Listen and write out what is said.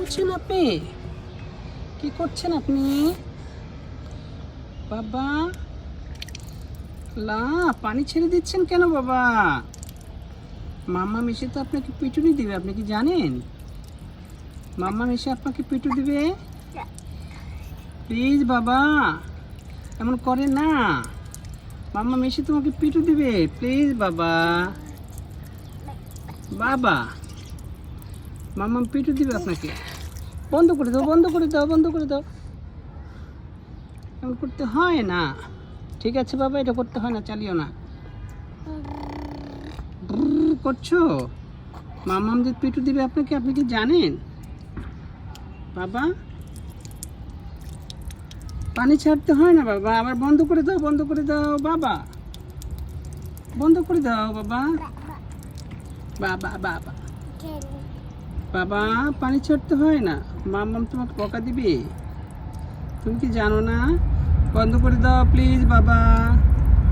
করছেন আপনি? কি করছেন আপনি? বাবা, লা পানি ছেড়ে দিচ্ছেন কেন বাবা? মাম্মা এসে তো আপনাকে পিটুনি দিবে, আপনি কি জানেন? মাম্মা এসে আপনাকে পিটু দিবে। প্লিজ বাবা, এমন করে না। মাম্মা এসে তোমাকে পিটু দিবে, প্লিজ বাবা। বাবা, মাম্মা পিটু দিবে আপনাকে। বন্ধ করে দাও, বন্ধ করে দাও, বন্ধ করে দাও। এমন করতে হয় না। ঠিক আছে বাবা, এটা করতে হয় না, চালিও না। করছো? মাম্মাম যে পিটু দিবে আপনাকে, আপনি কি জানেন? বাবা, পানি ছাড়তে হয় না বাবা। আবার বন্ধ করে দাও, বন্ধ করে দাও বাবা, বন্ধ করে দাও বাবা। বাবা বাবা বাবা, পানি ছাড়তে হয় না। মাম্মাম তোমাকে বকা দিবে, তুমি কি জানো না? বন্ধ করে দাও প্লিজ বাবা।